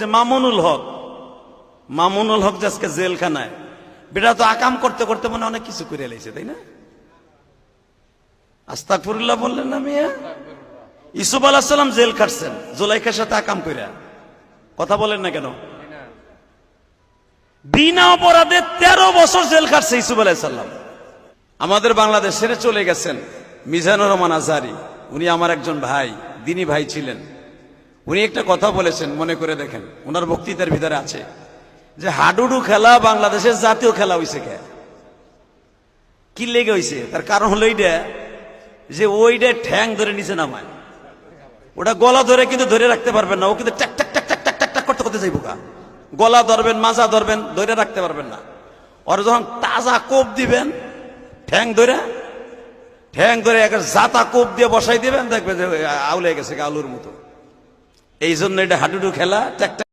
যে মামুনুল হক যে আজকে জেলখানায়, বেটা তো আকাম করতে করতে মনে অনেক কিছু করে এলাইছে, তাই না? আস্তাগফিরুল্লাহ বললেন না মিয়া? ইউসুফ আলাইহিস সালাম জেল খাটছেন জুলাইখার সাথে আকাম কইরা, কথা বলেন না কেন? বিনা অপরাধে 13 বছর জেল খাটছে ইউসুফ আলাইহিস সালাম। আমাদের বাংলাদেশ ছেড়ে চলে গেছেন মিজানুর রহমান আজহারি, উনি আমার একজন ভাই, দিনী ভাই ছিলেন। উনি একটা কথা বলেছেন, মনে করে দেখেন, ওনার বক্তৃতার ভিতরে আছে যে হাডুডু খেলা বাংলাদেশের জাতীয় খেলা হইছে। কি লেগে হইছে? তার কারণ হলো এইটা যে ওইটা ঠ্যাং ধরে নিচে নামায়, ওটা গলা ধরে কিন্তু ধরে রাখতে পারবেন না, ও কিন্তু টাক টাক টাক টাক টাক টাক টাক করতে করতে যাইব গা। গলা ধরবেন, মাজা ধরবেন, ধরে রাখতে পারবেন না। আর যখন তাজা কোপ দিবেন ঠ্যাং ধরে একটা জাতা কোপ দিয়ে বসাই দিবেন, দেখবেন যে আউলে গেছে আলুর মতো। এই জন্য এটা হাডুডু খেলা।